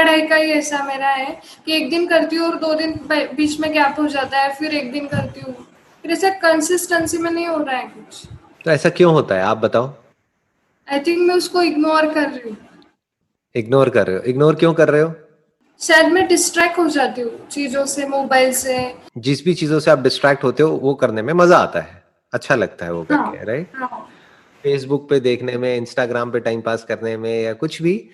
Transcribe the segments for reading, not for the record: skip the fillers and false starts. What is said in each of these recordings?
पढ़ाई का ही ऐसा मेरा है कि एक दिन करती हूँ और 2 दिन बीच में गैप हो जाता है, फिर एक दिन करती हूँ, फिर ऐसा कंसिस्टेंसी में नहीं हो रहा है कुछ। तो ऐसा क्यों होता है, आप बताओ। आई थिंक मैं उसको इग्नोर कर रही हूँ। इग्नोर कर रहे हो? इग्नोर क्यों कर रहे हो? शायद मैं डिस्ट्रैक्ट हो जाती हूँ चीजों से, मोबाइल से। जिस भी चीजों से आप डिस्ट्रैक्ट होते हो वो करने में मजा आता है, अच्छा लगता है वो हाँ करके, राइट? हाँ फेसबुक पे देखने में, इंस्टाग्राम पे टाइम पास करने में, या कुछ भी,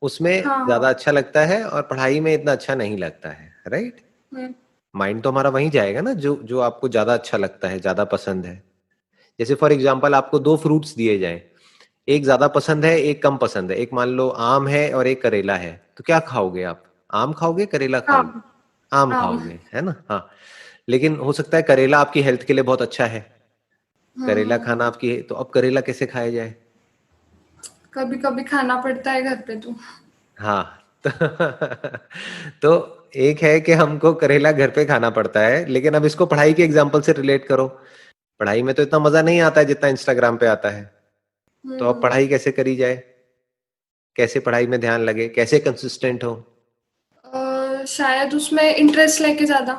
उसमें हाँ ज्यादा हाँ। अच्छा लगता है, और पढ़ाई में इतना अच्छा नहीं लगता है, राइट? हम्म, माइंड तो हमारा वहीं जाएगा ना, जो जो आपको ज्यादा अच्छा लगता है, ज्यादा पसंद है। जैसे फॉर एग्जाम्पल आपको दो फ्रूट्स दिए जाएं, एक ज्यादा पसंद है, एक कम पसंद है। एक मान लो आम है और एक करेला है, तो क्या खाओगे आप? आम खाओगे, करेला खाओगे? हाँ आम हाँ। खाओगे, है ना? हाँ। लेकिन हो सकता है करेला आपकी हेल्थ के लिए बहुत अच्छा है, करेला खाना आपकी, तो अब करेला कैसे खाया जाए? कभी कभी खाना पड़ता है घर पे तो। हाँ। तो, तो एक है कि हमको करेला घर पे खाना पड़ता है, लेकिन अब इसको पढ़ाई के एग्जाम्पल से रिलेट करो। पढ़ाई में तो इतना मजा नहीं आता है जितना इंस्टाग्राम पे आता है। तो अब हम्म, पढ़ाई कैसे करी जाए? कैसे पढ़ाई में ध्यान लगे, कैसे कंसिस्टेंट हो? शायद उसमें इंटरेस्ट लेके ज्यादा।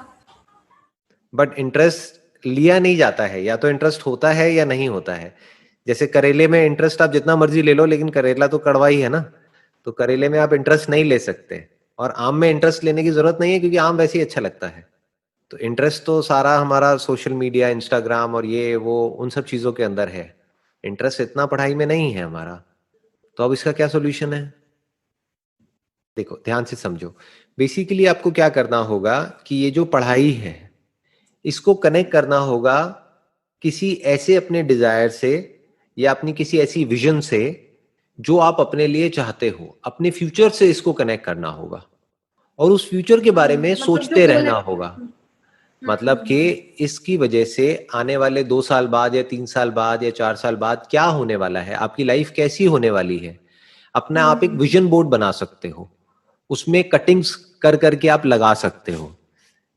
बट इंटरेस्ट लिया नहीं जाता है, या तो इंटरेस्ट होता है या नहीं होता है। जैसे करेले में इंटरेस्ट आप जितना मर्जी ले लो, लेकिन करेला तो कड़वा ही है ना। तो करेले में आप इंटरेस्ट नहीं ले सकते। और आम में इंटरेस्ट लेने की जरूरत नहीं है, क्योंकि आम वैसे ही अच्छा लगता है। तो इंटरेस्ट तो सारा हमारा सोशल मीडिया, इंस्टाग्राम और ये वो उन सब चीजों के अंदर है। इंटरेस्ट इतना पढ़ाई में नहीं है हमारा। तो अब इसका क्या सोल्यूशन है? देखो, ध्यान से समझो। बेसिकली आपको क्या करना होगा कि ये जो पढ़ाई है, इसको कनेक्ट करना होगा किसी ऐसे अपने डिजायर से, या अपनी किसी ऐसी विजन से जो आप अपने लिए चाहते हो। अपने फ्यूचर से इसको कनेक्ट करना होगा, और उस फ्यूचर के बारे में मतलब जो सोचते गोल है। रहना होगा। मतलब कि इसकी वजह से आने वाले 2 साल बाद, या 3 साल बाद, या 4 साल बाद क्या होने वाला है, आपकी लाइफ कैसी होने वाली है। अपना आप एक विजन बोर्ड बना सकते हो, उसमें कटिंग्स कर करके आप लगा सकते हो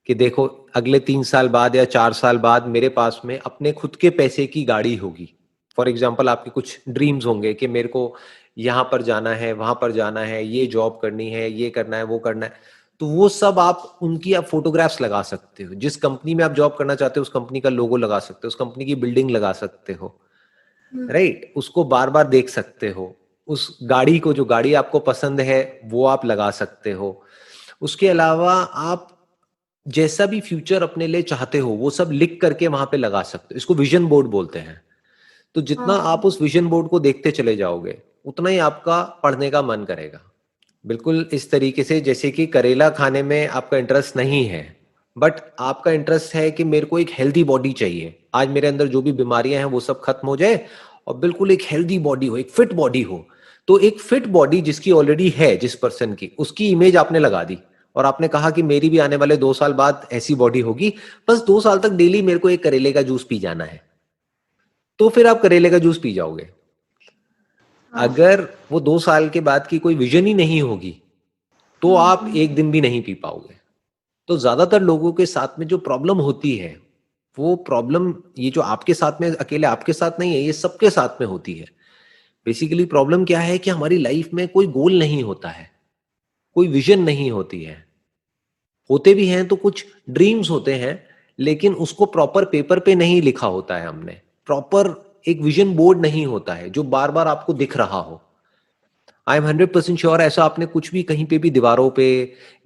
कि देखो, अगले 3 साल बाद या 4 साल बाद मेरे पास में अपने खुद के पैसे की गाड़ी होगी। फॉर एग्जाम्पल आपके कुछ ड्रीम्स होंगे कि मेरे को यहाँ पर जाना है, वहां पर जाना है, ये जॉब करनी है, ये करना है, वो करना है। तो वो सब आप उनकी आप फोटोग्राफ्स लगा सकते हो। जिस कंपनी में आप जॉब करना चाहते हो उस कंपनी का लोगो लगा सकते हो, उस कंपनी की बिल्डिंग लगा सकते हो, राइट? उसको बार बार देख सकते हो। उस गाड़ी को, जो गाड़ी आपको पसंद है, वो आप लगा सकते हो। उसके अलावा आप जैसा भी फ्यूचर अपने लिए चाहते हो वो सब लिख करके वहां पे लगा सकते हो। इसको विजन बोर्ड बोलते हैं। तो जितना आप हाँ उस विजन बोर्ड को देखते चले जाओगे, उतना ही आपका पढ़ने का मन करेगा। बिल्कुल इस तरीके से जैसे कि करेला खाने में आपका इंटरेस्ट नहीं है, बट आपका इंटरेस्ट है कि मेरे को एक हेल्दी बॉडी चाहिए, आज मेरे अंदर जो भी बीमारियां हैं वो सब खत्म हो जाए, और बिल्कुल एक हेल्दी बॉडी हो, एक फिट बॉडी हो। तो एक फिट बॉडी जिसकी ऑलरेडी है, जिस पर्सन की, उसकी इमेज आपने लगा दी, और आपने कहा कि मेरी भी आने वाले 2 साल बाद ऐसी बॉडी होगी। बस 2 साल तक डेली मेरे को एक करेले का जूस पी जाना है। तो फिर आप करेले का जूस पी जाओगे। हाँ। अगर वो 2 साल के बाद की कोई विजन ही नहीं होगी, तो आप एक दिन भी नहीं पी पाओगे। तो ज्यादातर लोगों के साथ में जो प्रॉब्लम होती है, वो प्रॉब्लम, ये जो आपके साथ में, अकेले आपके साथ नहीं है, ये सबके साथ में होती है। बेसिकली प्रॉब्लम क्या है कि हमारी लाइफ में कोई गोल नहीं होता है, कोई विजन नहीं होती है। होते भी हैं तो कुछ ड्रीम्स होते हैं, लेकिन उसको प्रॉपर पेपर पे नहीं लिखा होता है हमने। प्रॉपर एक विजन बोर्ड नहीं होता है जो बार बार आपको दिख रहा हो। आई एम 100% श्योर ऐसा आपने कुछ भी कहीं पे भी दीवारों पे,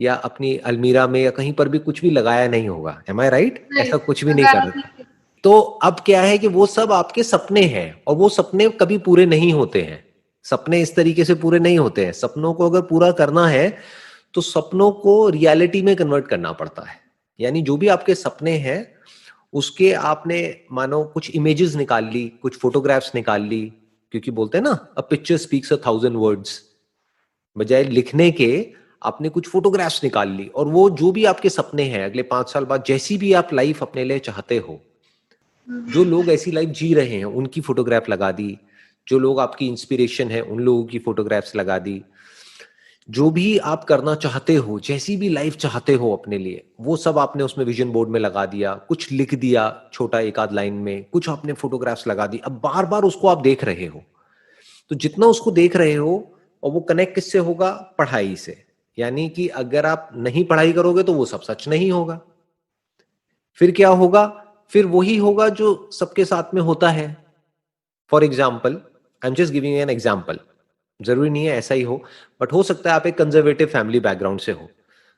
या अपनी अलमीरा में, या कहीं पर भी कुछ भी लगाया नहीं होगा। एम आई राइट? नहीं, ऐसा कुछ भी नहीं कर लगाया रखा। नहीं। तो अब क्या है कि वो सब आपके सपने हैं, और वो सपने कभी पूरे नहीं होते हैं। सपने इस तरीके से पूरे नहीं होते हैं। सपनों को अगर पूरा करना है, तो सपनों को रियलिटी में कन्वर्ट करना पड़ता है। यानी जो भी आपके सपने हैं, उसके आपने मानो कुछ इमेजेस निकाल ली, कुछ फोटोग्राफ्स निकाल ली। क्योंकि बोलते हैं ना, अ पिक्चर स्पीक्स 1,000 वर्ड्स। बजाय लिखने के आपने कुछ फोटोग्राफ्स निकाल ली, और वो जो भी आपके सपने हैं अगले 5 साल बाद, जैसी भी आप लाइफ अपने लिए चाहते हो, जो लोग ऐसी लाइफ जी रहे हैं उनकी फोटोग्राफ लगा दी, जो लोग आपकी इंस्पिरेशन है उन लोगों की फोटोग्राफ्स लगा दी। जो भी आप करना चाहते हो, जैसी भी लाइफ चाहते हो अपने लिए, वो सब आपने उसमें विजन बोर्ड में लगा दिया, कुछ लिख दिया छोटा एक आध लाइन में, कुछ आपने फोटोग्राफ्स लगा दी। अब बार बार उसको आप देख रहे हो। तो जितना उसको देख रहे हो, और वो कनेक्ट किससे होगा? पढ़ाई से। यानी कि अगर आप नहीं पढ़ाई करोगे तो वो सब सच नहीं होगा। फिर क्या होगा? फिर वही होगा जो सबके साथ में होता है। For example, I am just giving an example, जरूरी नहीं है ऐसा ही हो, बट हो सकता है आप एक कंजर्वेटिव फैमिली बैकग्राउंड से हो।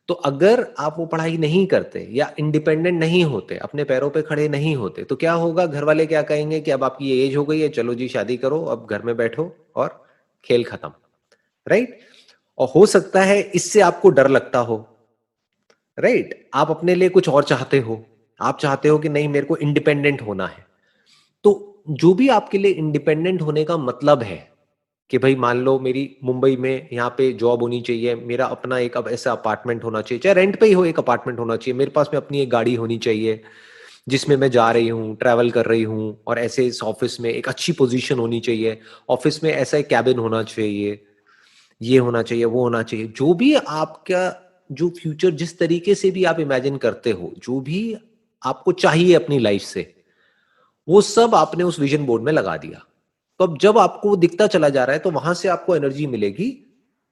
तो अगर आप वो पढ़ाई नहीं करते या इंडिपेंडेंट नहीं होते, अपने पैरों पे खड़े नहीं होते, तो क्या होगा? घर वाले क्या कहेंगे कि अब आपकी ये एज हो गई है, चलो जी शादी करो, अब घर में बैठो और खेल खत्म, राइट? और हो सकता है इससे आपको डर लगता हो, राइट? आप अपने लिए कुछ और चाहते हो, आप चाहते हो कि नहीं मेरे को इंडिपेंडेंट होना है। तो जो भी आपके लिए इंडिपेंडेंट होने का मतलब है कि भाई मान लो मेरी मुंबई में यहाँ पे जॉब होनी चाहिए, मेरा अपना एक अब ऐसा अपार्टमेंट होना चाहिए, चाहे रेंट पे ही हो, एक अपार्टमेंट होना चाहिए, मेरे पास में अपनी एक गाड़ी होनी चाहिए जिसमें मैं जा रही हूँ, ट्रैवल कर रही हूँ, और ऐसे इस ऑफिस में एक अच्छी पोजीशन होनी चाहिए, ऑफिस में ऐसा एक कैबिन होना चाहिए, ये होना चाहिए, वो होना चाहिए। जो भी आपका जो फ्यूचर जिस तरीके से भी आप इमेजिन करते हो, जो भी आपको चाहिए अपनी लाइफ से, वो सब आपने उस विजन बोर्ड में लगा दिया। तो अब जब आपको वो दिखता चला जा रहा है तो वहां से आपको एनर्जी मिलेगी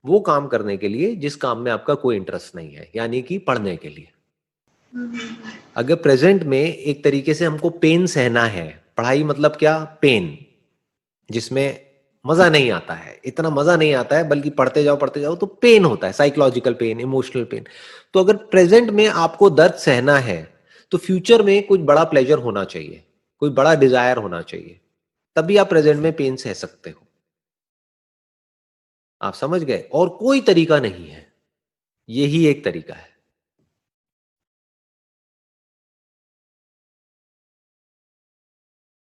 वो काम करने के लिए जिस काम में आपका कोई इंटरेस्ट नहीं है, यानी कि पढ़ने के लिए। अगर प्रेजेंट में एक तरीके से हमको पेन सहना है, पढ़ाई मतलब क्या? पेन, जिसमें मजा नहीं आता है, इतना मजा नहीं आता है, बल्कि पढ़ते जाओ तो पेन होता है, साइकोलॉजिकल पेन, इमोशनल पेन। तो अगर प्रेजेंट में आपको दर्द सहना है तो फ्यूचर में कुछ बड़ा प्लेजर होना चाहिए, कोई बड़ा डिजायर होना चाहिए, तभी आप प्रेजेंट में पेन सह सकते हो। आप समझ गए? और कोई तरीका नहीं है, यही एक तरीका है।